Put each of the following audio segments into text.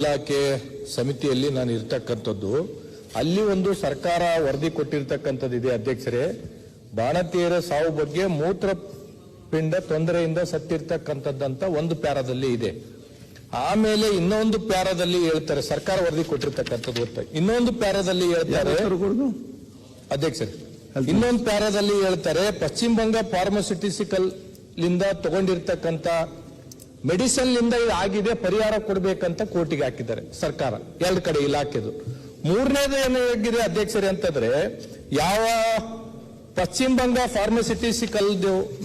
ಇಲಾಖೆ ಸಮಿತಿಯಲ್ಲಿ ನಾನು ಇರ್ತಕ್ಕಂಥದ್ದು. ಅಲ್ಲಿ ಒಂದು ಸರ್ಕಾರ ವರದಿ ಕೊಟ್ಟಿರ್ತಕ್ಕಂಥದ್ದಿದೆ ಅಧ್ಯಕ್ಷರೇ. ಬಾಣತಿಯರ ಸಾವು ಬಗ್ಗೆ ಮೂತ್ರಪಿಂಡ ತೊಂದರೆಯಿಂದ ಸತ್ತಿರ್ತಕ್ಕಂಥದ್ದಂತ ಒಂದು ಪ್ಯಾರಾದಲ್ಲಿ ಇದೆ. ಆಮೇಲೆ ಇನ್ನೊಂದು ಪ್ಯಾರಾದಲ್ಲಿ ಹೇಳ್ತಾರೆ, ಸರ್ಕಾರ ವರದಿ ಕೊಟ್ಟಿರ್ತಕ್ಕಂಥದ್ದು ಗೊತ್ತ. ಇನ್ನೊಂದು ಪ್ಯಾರಾದಲ್ಲಿ ಹೇಳ್ತಾರೆ ಅಧ್ಯಕ್ಷರೇ, ಇನ್ನೊಂದು ಪ್ಯಾರಾದಲ್ಲಿ ಹೇಳ್ತಾರೆ ಪಶ್ಚಿಮ ಬಂಗ ಫಾರ್ಮಾಸ್ಯೂಟಿಕಲ್ ಲಿಂದ ತಗೊಂಡಿರ್ತಕ್ಕಂಥ ಮೆಡಿಸಿನ್ ಲಿಂದ ಇದು ಆಗಿದೆ, ಪರಿಹಾರ ಕೊಡಬೇಕಂತ ಕೋರ್ಟಿಗೆ ಹಾಕಿದ್ದಾರೆ ಸರ್ಕಾರ, ಎರಡು ಕಡೆ ಇಲಾಖೆದು. ಮೂರನೇದು ಏನಾಗಿದೆ ಅಧ್ಯಕ್ಷರೇ ಅಂತಂದ್ರೆ, ಯಾವ ಪಶ್ಚಿಮ ಬಂಗ ಫಾರ್ಮಾಸ್ಯೂಟಿಕಲ್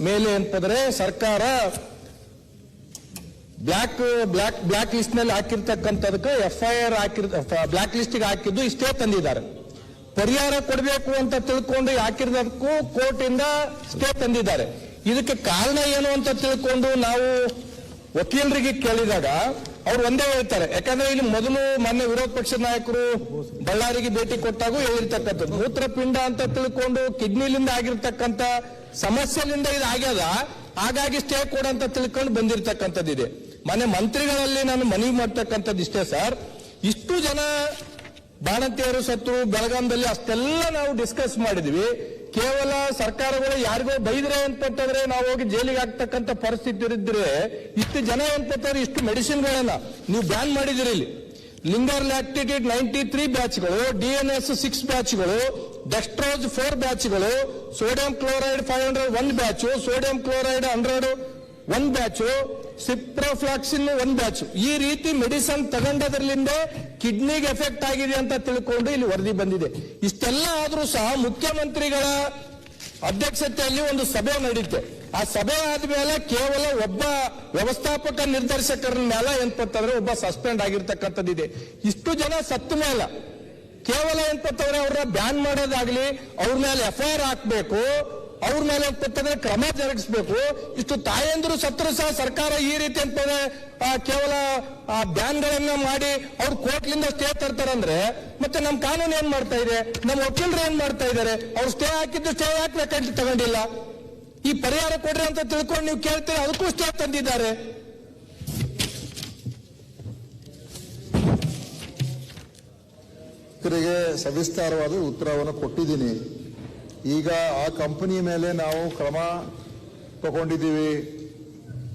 ಮೇಲೆ ಅಂತಂದ್ರೆ ಸರ್ಕಾರ ಬ್ಲಾಕ್ ಲಿಸ್ಟ್ ನಲ್ಲಿ ಹಾಕಿರ್ತಕ್ಕಂಥದಕ್ಕೆ FIR ಬ್ಲಾಕ್ ಲಿಸ್ಟ್ ಹಾಕಿದ್ದು ಇಷ್ಟೇ ತಂದಿದ್ದಾರೆ. ಪರಿಹಾರ ಕೊಡಬೇಕು ಅಂತ ತಿಳ್ಕೊಂಡು ಹಾಕಿರೋದಕ್ಕೂ ಕೋರ್ಟ್ ಇಂದ ಸ್ಟೇ ತಂದಿದ್ದಾರೆ. ಇದಕ್ಕೆ ಕಾರಣ ಏನು ಅಂತ ತಿಳ್ಕೊಂಡು ನಾವು ವಕೀಲರಿಗೆ ಕೇಳಿದಾಗ ಅವ್ರು ಒಂದೇ ಹೇಳ್ತಾರೆ. ಯಾಕಂದ್ರೆ ಇಲ್ಲಿ ಮೊದಲು ಮೊನ್ನೆ ವಿರೋಧ ಪಕ್ಷದ ನಾಯಕರು ಬಳ್ಳಾರಿಗೆ ಭೇಟಿ ಕೊಟ್ಟಾಗೂ ಹೇಳಿರ್ತಕ್ಕಂಥದ್ದು, ಮೂತ್ರಪಿಂಡ ಅಂತ ತಿಳ್ಕೊಂಡು ಕಿಡ್ನಿಲಿಂದ ಆಗಿರ್ತಕ್ಕಂಥ ಸಮಸ್ಯೆಲಿಂದ ಇದು ಆಗ್ಯದ, ಹಾಗಾಗಿ ಸ್ಟೇ ಕೊಡಂತ ತಿಳ್ಕೊಂಡು ಬಂದಿರತಕ್ಕಂಥದ್ದಿದೆ. ಮೊನ್ನೆ ಮಂತ್ರಿಗಳಲ್ಲಿ ನಾನು ಮನವಿ ಮಾಡ್ತಕ್ಕಂಥದ್ದು ಇಷ್ಟೇ ಸರ್, ಇಷ್ಟು ಜನ ಬಾಣಂತಿಯರು ಸತ್ತು ಬೆಳಗಾಂದಲ್ಲಿ ಅಷ್ಟೆಲ್ಲ ನಾವು ಡಿಸ್ಕಸ್ ಮಾಡಿದ್ವಿ. ಕೇವಲ ಸರ್ಕಾರಗಳು ಯಾರಿಗೋ ಬೈದ್ರೆ ಅಂತಂದ್ರೆ ನಾವು ಹೋಗಿ ಜೈಲಿಗೆ ಹಾಕ್ತಕ್ಕಂಥ ಪರಿಸ್ಥಿತಿ ಇರಿದ್ರೆ, ಇಷ್ಟು ಜನ ಅಂತಂದ್ರೆ ಇಷ್ಟು ಮೆಡಿಸಿನ್ಗಳನ್ನ ನೀವು ಬ್ಯಾನ್ ಮಾಡಿದಿರಿ. ಇಲ್ಲಿ ಲಿಂಗರ್ ಲ್ಯಾಕ್ಟಿಟೇಟ್ 93 ಬ್ಯಾಚ್ಗಳು, DNS 6 ಬ್ಯಾಚ್ಗಳು, ಡೆಕ್ಸ್ಟ್ರೋಸ್ 4 ಬ್ಯಾಚ್ಗಳು, sodium chloride 500 1 batch, sodium chloride 100 1 batch, ciprofloxacin 1 batch. ಈ ರೀತಿ ಮೆಡಿಸಿನ್ ತಗೊಂಡದ್ರಲ್ಲಿಂದ ಕಿಡ್ನಿಗೆ ಎಫೆಕ್ಟ್ ಆಗಿದೆ ಅಂತ ತಿಳ್ಕೊಂಡು ಇಲ್ಲಿ ವರದಿ ಬಂದಿದೆ. ಇಷ್ಟೆಲ್ಲ ಆದ್ರೂ ಸಹ ಮುಖ್ಯಮಂತ್ರಿಗಳ ಅಧ್ಯಕ್ಷತೆಯಲ್ಲಿ ಒಂದು ಸಭೆ ನಡೆಯುತ್ತೆ. ಆ ಸಭೆ ಆದ್ಮೇಲೆ ಕೇವಲ ಒಬ್ಬ ವ್ಯವಸ್ಥಾಪಕ ನಿರ್ದೇಶಕರ ಮೇಲೆ ಏನಂತಂದ್ರೆ ಒಬ್ಬ ಸಸ್ಪೆಂಡ್ ಆಗಿರ್ತಕ್ಕಂಥದ್ದಿದೆ. ಇಷ್ಟು ಜನ ಸತ್ತ ಮೇಲೆ ಕೇವಲ ಏನಂತಂದ್ರೆ ಅವ್ರನ್ನ ಬ್ಯಾನ್ ಮಾಡೋದಾಗ್ಲಿ, ಅವ್ರ ಮೇಲೆ FIR ಹಾಕ್ಬೇಕು, ಅವ್ರ ಮೇಲೆ ಅಂತಂದ್ರೆ ಕ್ರಮ ಜರುಗಿಸಬೇಕು. ಇಷ್ಟು ತಾಯಂದ್ರು ಸತ್ರು ಸಹ ಸರ್ಕಾರ ಈ ರೀತಿ ಅಂತಂದ್ರೆ ಕೇವಲ ಬ್ಯಾನ್ಗಳನ್ನ ಮಾಡಿ ಅವ್ರು ಕೋರ್ಟ್ಲಿಂದ ಸ್ಟೇ ತರ್ತಾರಂದ್ರೆ, ಮತ್ತೆ ನಮ್ಮ ಕಾನೂನು ಏನ್ ಮಾಡ್ತಾ ಇದೆ, ನಮ್ಮ ವಕೀಲರು ಏನ್ ಮಾಡ್ತಾ ಇದ್ದಾರೆ? ಅವ್ರು ಸ್ಟೇ ಹಾಕಿದ್ದು ಸ್ಟೇ ಹಾಕ್ಬೇಕಂತ ತಗೊಂಡಿಲ್ಲ. ಈ ಪರಿಹಾರ ಕೊಡ್ರಿ ಅಂತ ತಿಳ್ಕೊಂಡು ನೀವು ಕೇಳ್ತೀರಿ, ಅದಕ್ಕೂ ಸ್ಟೇ ತಂದಿದ್ದಾರೆ. ಸವಿಸ್ತಾರವಾದ ಉತ್ತರವನ್ನು ಕೊಟ್ಟಿದ್ದೀನಿ. ಈಗ ಆ ಕಂಪನಿ ಮೇಲೆ ನಾವು ಕ್ರಮ ತಗೊಂಡಿದ್ದೀವಿ.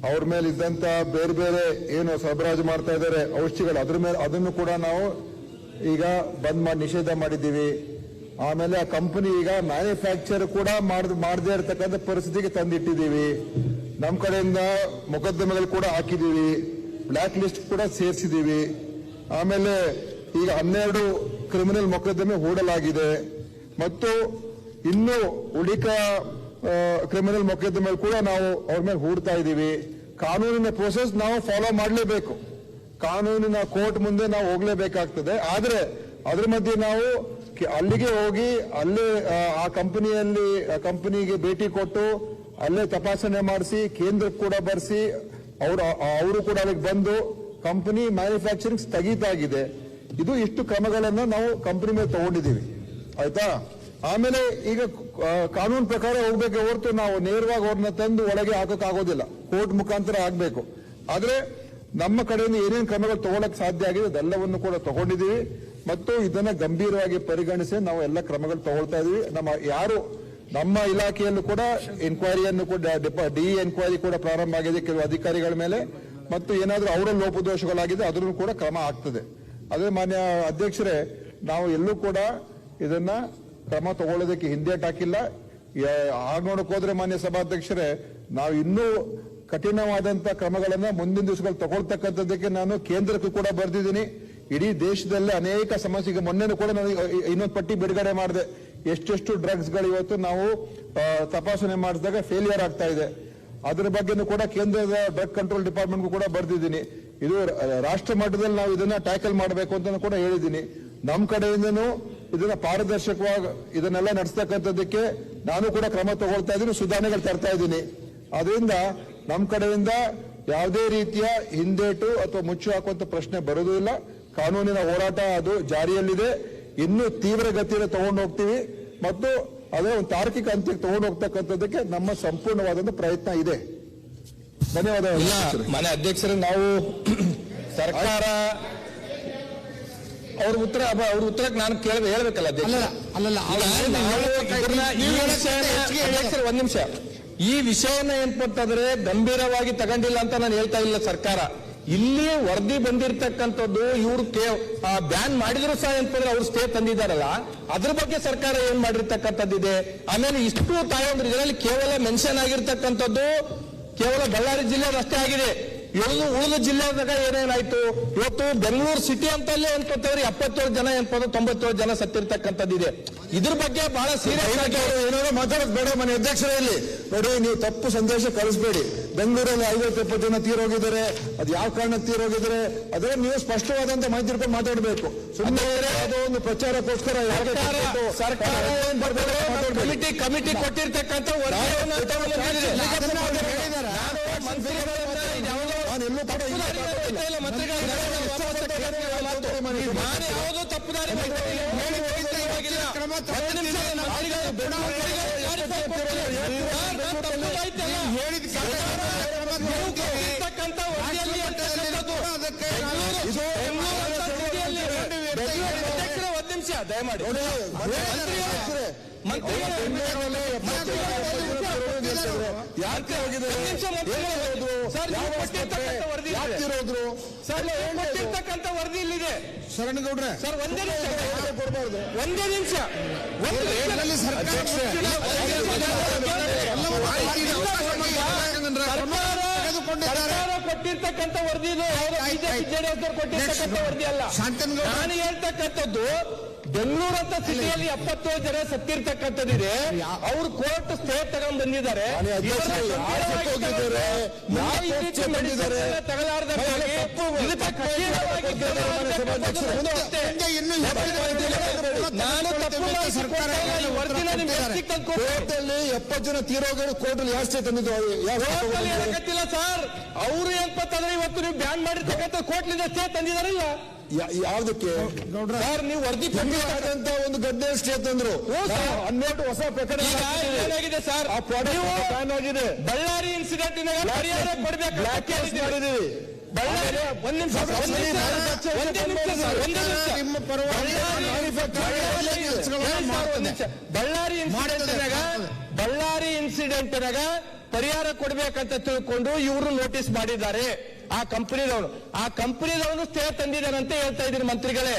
ಅವ್ರ ಮೇಲೆ ಇದ್ದಂತ ಬೇರೆ ಬೇರೆ ಏನು ಸರಬರಾಜು ಮಾಡ್ತಾ ಇದ್ದಾರೆ ಔಷಧಿಗಳು, ಅದ್ರ ಮೇಲೆ ಅದನ್ನು ಕೂಡ ನಾವು ಈಗ ಬಂದ್ ಮಾಡಿ ನಿಷೇಧ ಮಾಡಿದ್ದೀವಿ. ಆಮೇಲೆ ಆ ಕಂಪನಿ ಈಗ ಮ್ಯಾನುಫ್ಯಾಕ್ಚರ್ ಕೂಡ ಮಾಡದೇ ಇರತಕ್ಕಂಥ ಪರಿಸ್ಥಿತಿಗೆ ತಂದಿಟ್ಟಿದ್ದೀವಿ. ನಮ್ಮ ಕಡೆಯಿಂದ ಮೊಕದ್ದಮೆಗಳು ಕೂಡ ಹಾಕಿದ್ದೀವಿ, ಬ್ಲಾಕ್ ಲಿಸ್ಟ್ ಕೂಡ ಸೇರಿಸಿದ್ದೀವಿ. ಆಮೇಲೆ ಈಗ 12 ಕ್ರಿಮಿನಲ್ ಮೊಕದ್ದಮೆ ಹೂಡಲಾಗಿದೆ ಮತ್ತು ಇನ್ನು ಉಳಿಕ ಕ್ರಿಮಿನಲ್ ಮೊಕದ್ದಮೆ ಕೂಡ ನಾವು ಅವ್ರ ಮೇಲೆ ಹೂಡ್ತಾ ಇದ್ದೀವಿ. ಕಾನೂನಿನ ಪ್ರೋಸೆಸ್ ನಾವು ಫಾಲೋ ಮಾಡಲೇಬೇಕು, ಕಾನೂನಿನ ಕೋರ್ಟ್ ಮುಂದೆ ನಾವು ಹೋಗ್ಲೇಬೇಕಾಗ್ತದೆ. ಆದ್ರೆ ಅದ್ರ ಮಧ್ಯೆ ನಾವು ಅಲ್ಲಿಗೆ ಹೋಗಿ ಅಲ್ಲೇ ಆ ಕಂಪನಿಗೆ ಭೇಟಿ ಕೊಟ್ಟು ಅಲ್ಲೇ ತಪಾಸಣೆ ಮಾಡಿಸಿ ಕೇಂದ್ರಕ್ಕೆ ಕೂಡ ಬರೆಸಿ ಅವರು ಕೂಡ ಅಲ್ಲಿಗೆ ಬಂದು ಕಂಪನಿ ಮ್ಯಾನುಫ್ಯಾಕ್ಚರಿಂಗ್ ಸ್ಥಗಿತಾಗಿದೆ. ಇದು ಇಷ್ಟು ಕ್ರಮಗಳನ್ನ ನಾವು ಕಂಪನಿ ಮೇಲೆ ತಗೊಂಡಿದ್ದೀವಿ, ಆಯ್ತಾ. ಆಮೇಲೆ ಈಗ ಕಾನೂನು ಪ್ರಕಾರ ಹೋಗ್ಬೇಕು ಹೊರತು ನಾವು ನೇರವಾಗಿ ಅವ್ರನ್ನ ತಂದು ಒಳಗೆ ಹಾಕೋಕ್ಕಾಗೋದಿಲ್ಲ, ಕೋರ್ಟ್ ಮುಖಾಂತರ ಆಗ್ಬೇಕು. ಆದ್ರೆ ನಮ್ಮ ಕಡೆಯಿಂದ ಏನೇನು ಕ್ರಮಗಳು ತಗೊಳಕ್ ಸಾಧ್ಯ ಆಗಿದೆ ಅದೆಲ್ಲವನ್ನು ಕೂಡ ತಗೊಂಡಿದ್ದೀವಿ ಮತ್ತು ಇದನ್ನ ಗಂಭೀರವಾಗಿ ಪರಿಗಣಿಸಿ ನಾವು ಎಲ್ಲ ಕ್ರಮಗಳು ತಗೊಳ್ತಾ ಇದೀವಿ. ನಮ್ಮ ಇಲಾಖೆಯಲ್ಲೂ ಕೂಡ ಎನ್ಕ್ವೈರಿಯನ್ನು ಕೂಡ DE ಎನ್ಕ್ವೈರಿ ಕೂಡ ಪ್ರಾರಂಭ ಆಗಿದೆ ಕೆಲವು ಅಧಿಕಾರಿಗಳ ಮೇಲೆ, ಮತ್ತು ಏನಾದ್ರೂ ಅವರ ಲೋಪದೋಷಗಳಾಗಿದೆ ಅದನ್ನು ಕೂಡ ಕ್ರಮ ಆಗ್ತದೆ. ಅದೇ ಮಾನ್ಯ ಅಧ್ಯಕ್ಷರೇ, ನಾವು ಎಲ್ಲೂ ಕೂಡ ಇದನ್ನ ಕ್ರಮ ತಗೊಳ್ಳೋದಕ್ಕೆ ಹಿಂದೇಟ್ ಹಾಕಿಲ್ಲ. ಹಾಗೆ ನೋಡಕ್ ಹೋದ್ರೆ ಮಾನ್ಯ ಸಭಾಧ್ಯಕ್ಷರೇ, ನಾವು ಇನ್ನೂ ಕಠಿಣವಾದಂತ ಕ್ರಮಗಳನ್ನ ಮುಂದಿನ ದಿವಸಗಳು ತಗೊಳ್ತಕ್ಕಂಥದ್ದಕ್ಕೆ ನಾನು ಕೇಂದ್ರಕ್ಕೂ ಕೂಡ ಬರೆದಿದ್ದೀನಿ. ಇಡೀ ದೇಶದಲ್ಲೇ ಅನೇಕ ಸಮಸ್ಯೆಗೆ ಮೊನ್ನೆನೂ ಕೂಡ ನಾನು ಇನ್ನೊಂದು ಪಟ್ಟಿ ಬಿಡುಗಡೆ ಮಾಡಿದೆ, ಎಷ್ಟೆಷ್ಟು ಡ್ರಗ್ಸ್ಗಳು ಇವತ್ತು ನಾವು ತಪಾಸಣೆ ಮಾಡಿಸಿದಾಗ ಫೇಲಿಯರ್ ಆಗ್ತಾ ಇದೆ. ಅದರ ಬಗ್ಗೆನೂ ಕೂಡ ಕೇಂದ್ರದ ಡ್ರಗ್ ಕಂಟ್ರೋಲ್ ಡಿಪಾರ್ಟ್ಮೆಂಟ್ಗೂ ಕೂಡ ಬರೆದಿದ್ದೀನಿ. ಇದು ರಾಷ್ಟ್ರ ಮಟ್ಟದಲ್ಲಿ ನಾವು ಇದನ್ನ ಟ್ಯಾಕಲ್ ಮಾಡಬೇಕು ಅಂತ ಕೂಡ ಹೇಳಿದ್ದೀನಿ. ನಮ್ಮ ಕಡೆಯಿಂದನೂ ಇದನ್ನ ಪಾರದರ್ಶಕವಾಗಿ ಇದನ್ನೆಲ್ಲ ನಡೆಸ್ತಕ್ಕಂಥದ್ದಕ್ಕೆ ನಾನು ಕೂಡ ಕ್ರಮ ತಗೊಳ್ತಾ ಇದ್ದೀನಿ, ಸುಧಾರಣೆಗಳು ತರ್ತಾ ಇದ್ದೀನಿ. ಅದರಿಂದ ನಮ್ಮ ಕಡೆಯಿಂದ ಯಾವುದೇ ರೀತಿಯ ಹಿಂದೇಟು ಅಥವಾ ಮುಚ್ಚು ಹಾಕುವಂತ ಪ್ರಶ್ನೆ ಬರೋದೂ ಇಲ್ಲ. ಕಾನೂನಿನ ಹೋರಾಟ ಅದು ಜಾರಿಯಲ್ಲಿದೆ, ಇನ್ನೂ ತೀವ್ರ ಗತಿಯಲ್ಲಿ ತಗೊಂಡು ಹೋಗ್ತೀವಿ ಮತ್ತು ಅದೇ ಒಂದು ತಾರ್ಕಿಕ ಅಂತ್ಯಕ್ಕೆ ತಗೊಂಡು ಹೋಗ್ತಕ್ಕಂಥದ್ದಕ್ಕೆ ನಮ್ಮ ಸಂಪೂರ್ಣವಾದಂತ ಪ್ರಯತ್ನ ಇದೆ. ಧನ್ಯವಾದ. ಮಾನ್ಯ ಅಧ್ಯಕ್ಷರೇ, ನಾವು ಸರ್ಕಾರ ಅವ್ರ ಉತ್ತರಕ್ಕೆ ನಾನು ಹೇಳ್ಬೇಕಲ್ಲ ಅಧ್ಯಕ್ಷ. ಒಂದ್ ನಿಮಿಷ, ಈ ವಿಷಯನ ಏನಪ್ಪಂತಂದ್ರೆ ಗಂಭೀರವಾಗಿ ತಗೊಂಡಿಲ್ಲ ಅಂತ ನಾನು ಹೇಳ್ತಾ ಇಲ್ಲ ಸರ್ಕಾರ. ಇಲ್ಲಿ ವರದಿ ಬಂದಿರತಕ್ಕಂಥದ್ದು ಇವ್ರು ಬ್ಯಾನ್ ಮಾಡಿದ್ರು ಸಹ ಏನಂತಂದ್ರೆ ಅವ್ರು ಸ್ಟೇ ತಂದಿದ್ದಾರಲ್ಲ, ಅದ್ರ ಬಗ್ಗೆ ಸರ್ಕಾರ ಏನ್ ಮಾಡಿರ್ತಕ್ಕಂಥದ್ದಿದೆ. ಆಮೇಲೆ ಇಷ್ಟು ತಾಯಂದ್ರೆ ಇದರಲ್ಲಿ ಕೇವಲ ಮೆನ್ಷನ್ ಆಗಿರ್ತಕ್ಕಂಥದ್ದು ಕೇವಲ ಬಳ್ಳಾರಿ ಜಿಲ್ಲೆದು ಅಷ್ಟೇ ಆಗಿದೆ. ಉಳಿದ ಜಿಲ್ಲೆದಾಗ ಏನೇನಾಯ್ತು, ಇವತ್ತು ಬೆಂಗಳೂರು ಸಿಟಿ ಅಂತಲ್ಲೇ ಅನ್ಕೋತೇವ್ರಿ 77 ಜನ ಏನಪ್ಪೋದು 97 ಜನ ಸತ್ತಿರ್ತಕ್ಕಂಥದ್ದಿದೆ. ಇದ್ರ ಬಗ್ಗೆ ಬಹಳ ಸೀರಿಯಸ್ ಆಗಿ ಏನಾದ್ರು ಮಾತಾಡೋದು ಬೇಡ. ಮನೆ ಅಧ್ಯಕ್ಷರಲ್ಲಿ ನೋಡಿ, ನೀವು ತಪ್ಪು ಸಂದೇಶ ಕಳಿಸ್ಬೇಡಿ. ಬೆಂಗಳೂರಲ್ಲಿ 50-70 ಜನ ತೀರೋಗಿದ್ದಾರೆ, ಅದು ಯಾವ ಕಾರಣಕ್ಕೆ ತೀರೋಗಿದ್ದಾರೆ ಅದೇ ನೀವು ಸ್ಪಷ್ಟವಾದಂತ ಮಾಹಿತಿ ಇಟ್ಕೊಂಡು ಮಾತಾಡಬೇಕು. ಸುಮ್ಮನೆ ಯಾವುದೋ ಒಂದು ಪ್ರಚಾರಕ್ಕೋಸ್ಕರ ಸರ್ಕಾರ ಕಮಿಟಿ ಕೊಟ್ಟಿರ್ತಕ್ಕಂಥ ಯಾವುದೋ ತಪ್ಪುದಾರಿ ದಯಮಾಡಿ ಯಾಕೆ ಕೊಟ್ಟಿರ್ತಕ್ಕಂಥ ವರದಿ ಇಲ್ಲಿದೆ ಶರಣಗೌಡ್ರೆ. ಸರ್ ಒಂದೇ ನಿಮಿಷ ಕೊಟ್ಟಿರ್ತಕ್ಕಂಥ ವರದಿ ಇದು ಬಿಜೆಪಿ ಕೊಟ್ಟಿರ್ತಕ್ಕಂಥ ವರದಿ ಅಲ್ಲ. ನಾನು ಹೇಳ್ತಕ್ಕಂಥದ್ದು ಬೆಂಗಳೂರು ಅಂತ ಸಿಟಿಯಲ್ಲಿ 77 ಜನ ಸತ್ತಿರ್ತಕ್ಕಂಥದ್ದಿದೆ. ಅವ್ರು ಕೋರ್ಟ್ ಸ್ಟೇ ತಗೊಂಡ್ ಬಂದಿದ್ದಾರೆ. ನಾನು ಕೋರ್ಟಲ್ಲಿ 70 ಜನ ತೀರೋಗಿರೋ ಕೋರ್ಟಲ್ಲಿ ಯಾವ ಸ್ಟೇ ತಂದಿದ್ದು ಹೇಳಕತ್ತಿಲ್ಲ ಸರ್. ಅವ್ರು ಏನಪ್ಪಂತಂದ್ರೆ ಇವತ್ತು ನೀವು ಬ್ಯಾನ್ ಮಾಡಿರ್ತಕ್ಕಂಥ ಕೋರ್ಟ್ಲಿಂದ ಸ್ಟೇ ತಂದಿದಾರಲ್ಲ. ಯಾವ್ದಕ್ಕೆ ಸರ್ ನೀವು ವರದಿ ಆದಂತ ಒಂದು ಗಡ್ಡೆ ಸ್ಟೇ ತಂದ್ರು. 12 ಹೊಸ ಪ್ರಕರಣ ಏನಾಗಿದೆ ಸರ್, ಬ್ಯಾನ್ ಆಗಿದೆ. ಬಳ್ಳಾರಿ ಇನ್ಸಿಡೆಂಟ್ ಪರಿಹಾರ ಕೊಡ್ಬೇಕು ಬಳ್ಳಾರಿ ಬಳ್ಳಾರಿ ಇನ್ಸಿಡೆಂಟ್ನಾಗ ಪರಿಹಾರ ಕೊಡ್ಬೇಕಂತ ತಿಳ್ಕೊಂಡು ಇವರು ನೋಟಿಸ್ ಮಾಡಿದ್ದಾರೆ. ಆ ಕಂಪನಿದವನು ಸ್ಟೇ ತಂದಿದ್ದಾರಂತ ಹೇಳ್ತಾ ಇದ್ದೀರಿ ಮಂತ್ರಿಗಳೇ.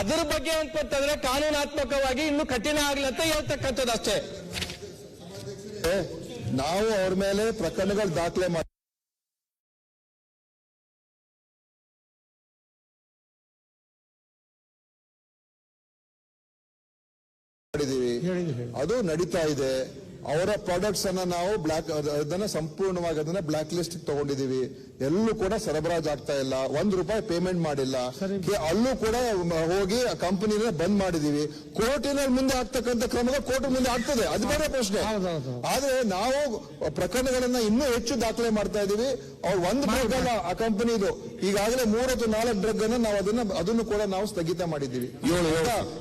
ಅದ್ರ ಬಗ್ಗೆ ಅಂತಂದ್ರೆ ಕಾನೂನಾತ್ಮಕವಾಗಿ ಇನ್ನೂ ಕಠಿಣ ಆಗ್ಲಿ ಅಂತ ಹೇಳ್ತಕ್ಕಂಥದ್ದು ಅಷ್ಟೇ. ನಾವು ಅವ್ರ ಮೇಲೆ ಪ್ರಕರಣಗಳು ದಾಖಲೆ ಮಾಡಿದೀವಿ, ಅದು ನಡೀತಾ ಇದೆ. ಅವರ ಪ್ರಾಡಕ್ಟ್ಸ್ ಅನ್ನ ನಾವು ಅದನ್ನ ಸಂಪೂರ್ಣವಾಗಿ ಅದನ್ನ ಬ್ಲಾಕ್ ಲಿಸ್ಟ್ ತಗೊಂಡಿದೀವಿ. ಎಲ್ಲೂ ಕೂಡ ಸರಬರಾಜು ಆಗ್ತಾ ಇಲ್ಲ, ₹1 ಪೇಮೆಂಟ್ ಮಾಡಿಲ್ಲ. ಅಲ್ಲೂ ಕೂಡ ಹೋಗಿ ಕಂಪನಿನ ಬಂದ್ ಮಾಡಿದೀವಿ. ಕೋರ್ಟಿನಲ್ಲಿ ಮುಂದೆ ಆಗ್ತಕ್ಕಂಥ ಕ್ರಮಗಳು ಕೋರ್ಟ್ ಮುಂದೆ ಆಗ್ತದೆ, ಅದು ಬೇರೆ ಪ್ರಶ್ನೆ. ಆದ್ರೆ ನಾವು ಪ್ರಕರಣಗಳನ್ನ ಇನ್ನೂ ಹೆಚ್ಚು ದಾಖಲೆ ಮಾಡ್ತಾ ಇದೀವಿ. ಅವ್ರು ಒಂದು ಡ್ರಗ್ ಅಲ್ಲ ಆ ಕಂಪನಿದು, ಈಗಾಗಲೇ 3 ಅಥವಾ 4 ಡ್ರಗ್ ಅನ್ನ ನಾವು ಅದನ್ನು ಕೂಡ ನಾವು ಸ್ಥಗಿತ ಮಾಡಿದ್ದೀವಿ.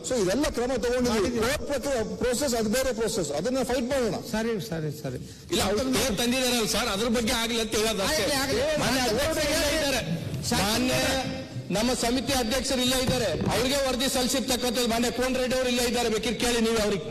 ಸೊ ಇದೆಲ್ಲ ಕ್ರಮ ತಗೊಂಡಿದ್ದೀವಿ. ಕೋರ್ಟ್ ಪ್ರೋಸೆಸ್ ಅದು ಬೇರೆ ಪ್ರೋಸೆಸ್, ಅದನ್ನ ಫೈಟ್ ಮಾಡೋಣ. ಸರಿ ಇಲ್ಲ, ಅವ್ರು ತಂದಿದಾರಲ್ಲ ಸರ್, ಅದ್ರ ಬಗ್ಗೆ ಆಗ್ಲಿ ಅಂತ ಹೇಳೋದು. ಮಾನ್ಯ ನಮ್ಮ ಸಮಿತಿ ಅಧ್ಯಕ್ಷರು ಇಲ್ಲೇ ಇದ್ದಾರೆ, ಅವ್ರಿಗೆ ವರದಿ ಸಲ್ಲಿಸಿರ್ತಕ್ಕಂಥದ್ದು ಮಾನ್ಯ ಕೋನ್ ರೆಡ್ಡಿ ಅವರು ಇಲ್ಲೇ ಇದ್ದಾರೆ, ಬೇಕಿದ್ರೆ ಕೇಳಿ ನೀವು ಅವ್ರಿಗೆ.